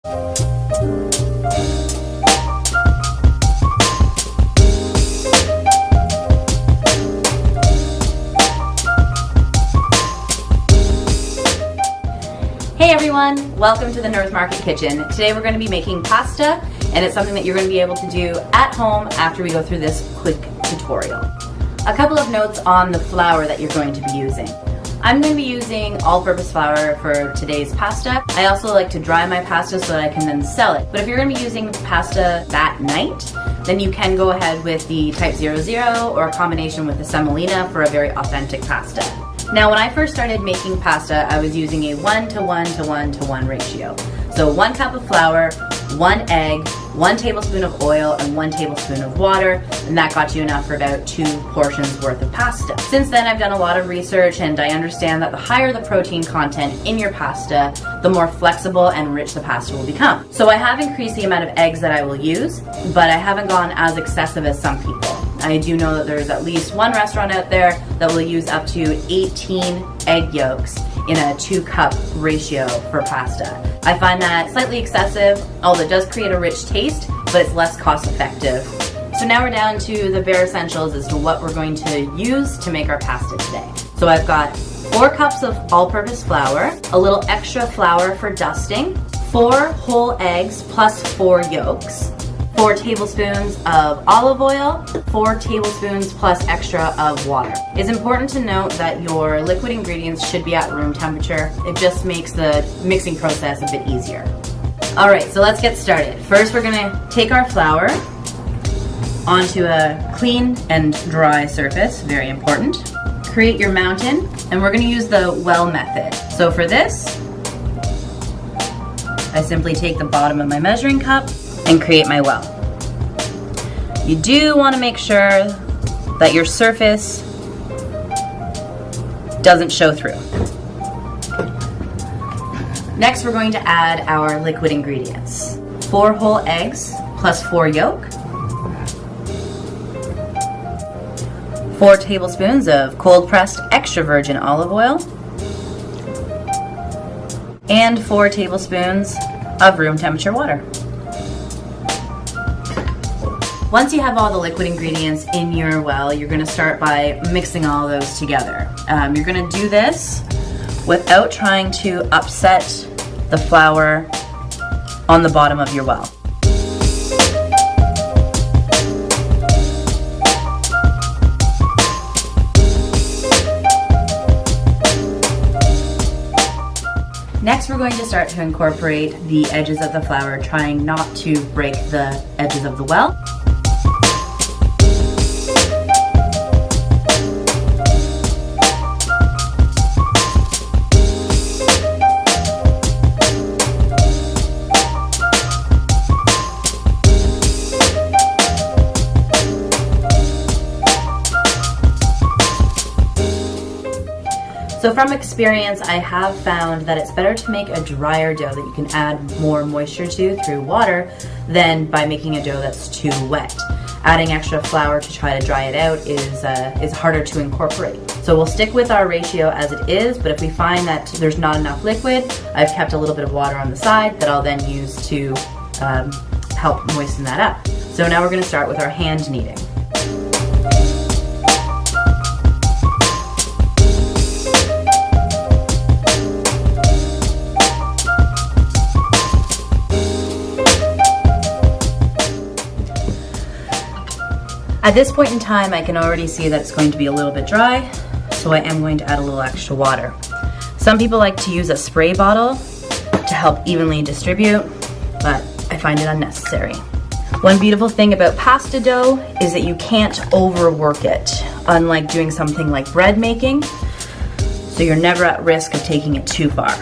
Hey everyone, welcome to the North Market Kitchen. Today we're going to be making pasta, and it's something that you're going to be able to do at home after we go through this quick tutorial. A couple of notes on the flour that you're going to be using. I'm going to be using all-purpose flour for today's pasta. I also like to dry my pasta so that I can then sell it. But if you're going to be using pasta that night, then you can go ahead with the Type 00 or a combination with the semolina for a very authentic pasta. Now, when I first started making pasta, I was using a 1:1:1:1 ratio. So 1 cup of flour, 1 egg, 1 tablespoon of oil, and 1 tablespoon of water, and that got you enough for about 2 portions worth of pasta. Since then, I've done a lot of research, and I understand that the higher the protein content in your pasta, the more flexible and rich the pasta will become. So I have increased the amount of eggs that I will use, but I haven't gone as excessive as some people. I do know that there's at least one restaurant out there that will use up to 18 egg yolks in a 2-cup ratio for pasta. I find that slightly excessive, although it does create a rich taste, but it's less cost effective. So now we're down to the bare essentials as to what we're going to use to make our pasta today. So I've got 4 cups of all-purpose flour, a little extra flour for dusting, 4 whole eggs plus 4 yolks, 4 tablespoons of olive oil, 4 tablespoons plus extra of water. It's important to note that your liquid ingredients should be at room temperature. It just makes the mixing process a bit easier. Alright, so let's get started. First, we're going to take our flour onto a clean and dry surface, very important. Create your mountain, and we're going to use the well method. So for this, I simply take the bottom of my measuring cup and create my well. You do want to make sure that your surface doesn't show through. Next, we're going to add our liquid ingredients. 4 whole eggs plus 4 yolk, 4 tablespoons of cold pressed extra virgin olive oil, and 4 tablespoons of room temperature water. Once you have all the liquid ingredients in your well, you're going to start by mixing all those together. You're going to do this without trying to upset the flour on the bottom of your well. Next, we're going to start to incorporate the edges of the flour, trying not to break the edges of the well. So from experience, I have found that it's better to make a drier dough that you can add more moisture to through water than by making a dough that's too wet. Adding extra flour to try to dry it out is harder to incorporate. So we'll stick with our ratio as it is, but if we find that there's not enough liquid, I've kept a little bit of water on the side that I'll then use to help moisten that up. So now we're going to start with our hand kneading. At this point in time, I can already see that it's going to be a little bit dry, so I am going to add a little extra water. Some people like to use a spray bottle to help evenly distribute, but I find it unnecessary. One beautiful thing about pasta dough is that you can't overwork it, unlike doing something like bread making, so you're never at risk of taking it too far.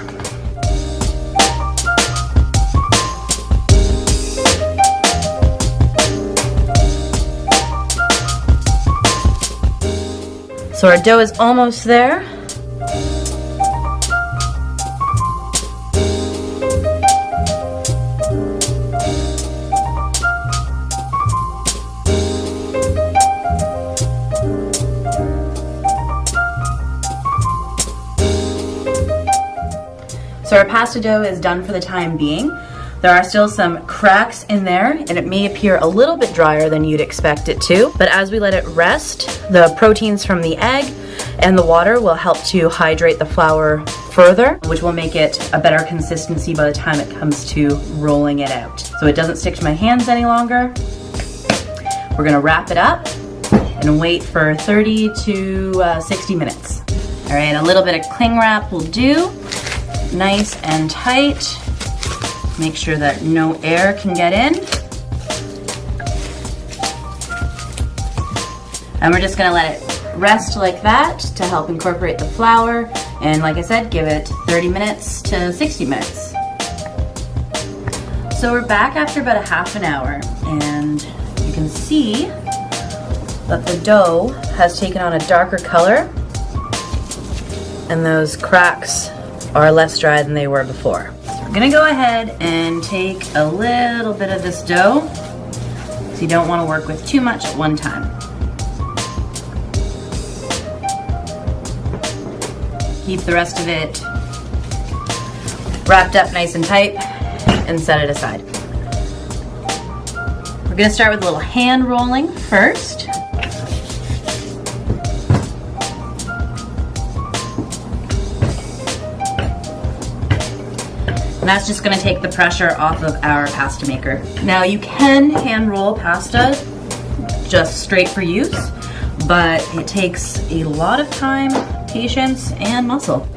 So our dough is almost there. So our pasta dough is done for the time being. There are still some cracks in there, and it may appear a little bit drier than you'd expect it to, but as we let it rest, the proteins from the egg and the water will help to hydrate the flour further, which will make it a better consistency by the time it comes to rolling it out. So it doesn't stick to my hands any longer. We're gonna wrap it up and wait for 30 to 60 minutes. All right, a little bit of cling wrap will do. Nice and tight. Make sure that no air can get in. And we're just gonna let it rest like that to help incorporate the flour. And like I said, give it 30 minutes to 60 minutes. So we're back after about a half an hour, and you can see that the dough has taken on a darker color, and those cracks are less dry than they were before. I'm gonna go ahead and take a little bit of this dough, so you don't want to work with too much at one time. Keep the rest of it wrapped up nice and tight and set it aside. We're gonna start with a little hand rolling first. And that's just gonna take the pressure off of our pasta maker. Now you can hand roll pasta just straight for use, but it takes a lot of time, patience, and muscle.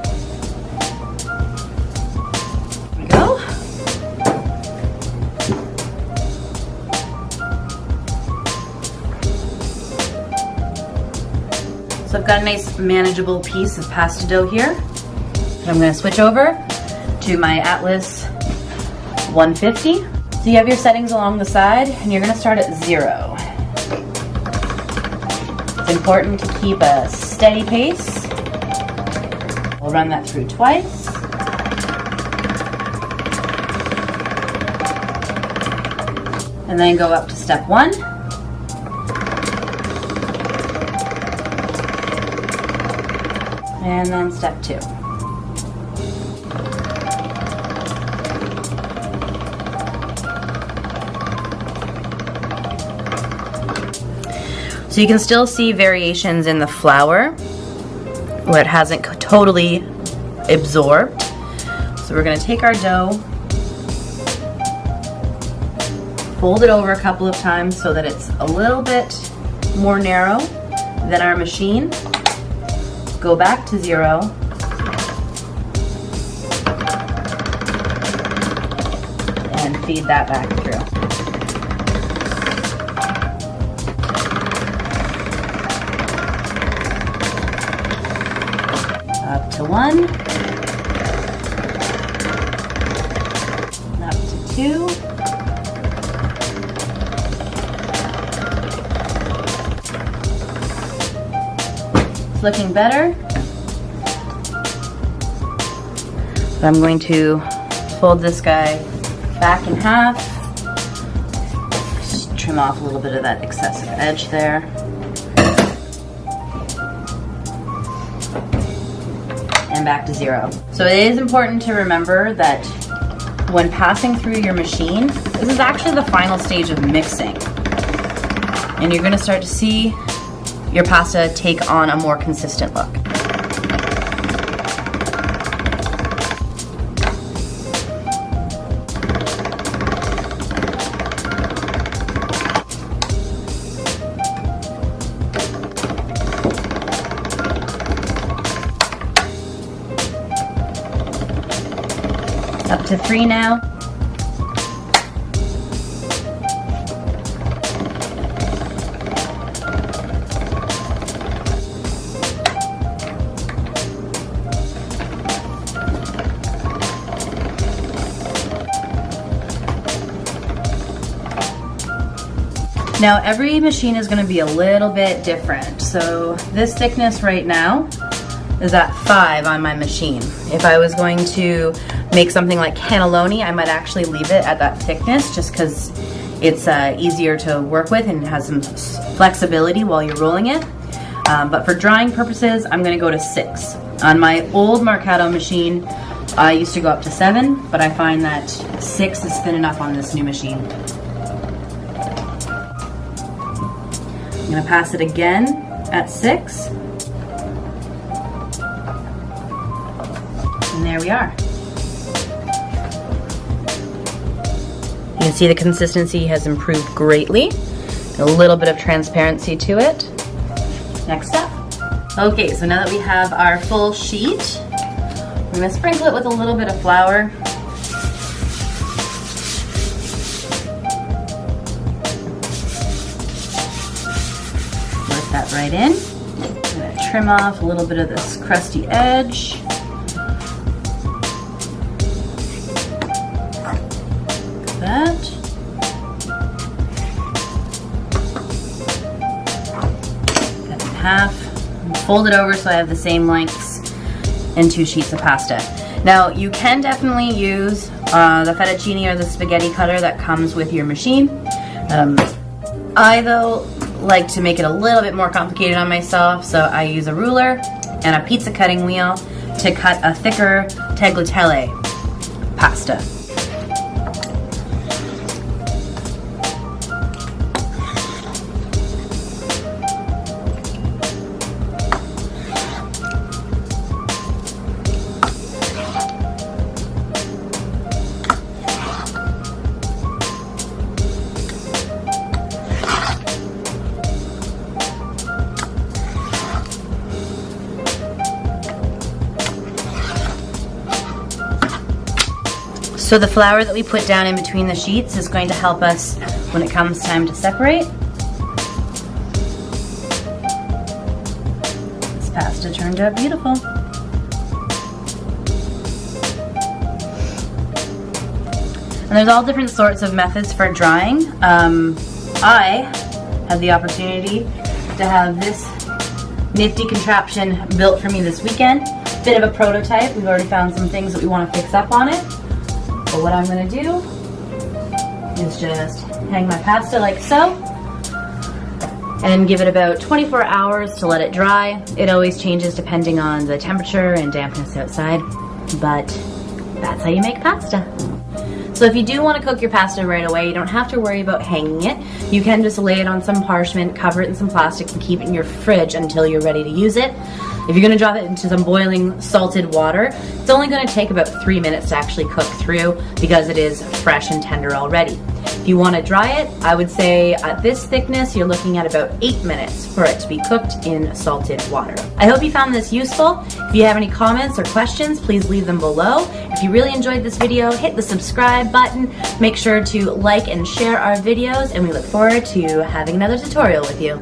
There we go. So I've got a nice manageable piece of pasta dough here. And I'm gonna switch over to my Atlas 150. So you have your settings along the side, and you're gonna start at 0. It's important to keep a steady pace. We'll run that through twice. And then go up to step 1. And then step 2. So you can still see variations in the flour where it hasn't totally absorbed. So we're going to take our dough, fold it over a couple of times so that it's a little bit more narrow than our machine. Go back to 0. And feed that back through. Up to 1, up to 2, it's looking better. So I'm going to fold this guy back in half, just trim off a little bit of that excessive edge there. And back to 0. So it is important to remember that when passing through your machine, this is actually the final stage of mixing. And you're gonna start to see your pasta take on a more consistent look. Up to 3 now. Now every machine is going to be a little bit different. So this thickness right now is at 5 on my machine. If I was going to make something like cannelloni, I might actually leave it at that thickness just because it's easier to work with and has some flexibility while you're rolling it. But for drying purposes, I'm going to go to 6. On my old Mercato machine, I used to go up to 7, but I find that 6 is thin enough on this new machine. I'm gonna pass it again at 6. And there we are. You can see the consistency has improved greatly. A little bit of transparency to it. Next step. Okay, so now that we have our full sheet, we're gonna sprinkle it with a little bit of flour. Work that right in. I'm gonna trim off a little bit of this crusty edge. Like that. Cut it in half. Fold it over so I have the same lengths and 2 sheets of pasta. Now you can definitely use the fettuccine or the spaghetti cutter that comes with your machine. I though like to make it a little bit more complicated on myself, so I use a ruler and a pizza cutting wheel to cut a thicker tagliatelle pasta. So the flour that we put down in between the sheets is going to help us when it comes time to separate. This pasta turned out beautiful. And there's all different sorts of methods for drying. I had the opportunity to have this nifty contraption built for me this weekend. Bit of a prototype. We've already found some things that we want to fix up on it. But what I'm going to do is just hang my pasta like so and give it about 24 hours to let it dry. It always changes depending on the temperature and dampness outside, but that's how you make pasta. So if you do want to cook your pasta right away, you don't have to worry about hanging it. You can just lay it on some parchment, cover it in some plastic, and keep it in your fridge until you're ready to use it. If you're going to drop it into some boiling salted water, it's only going to take about 3 minutes to actually cook through because it is fresh and tender already. If you want to dry it, I would say at this thickness, you're looking at about 8 minutes for it to be cooked in salted water. I hope you found this useful. If you have any comments or questions, please leave them below. If you really enjoyed this video, hit the subscribe button. Make sure to like and share our videos, and we look forward to having another tutorial with you.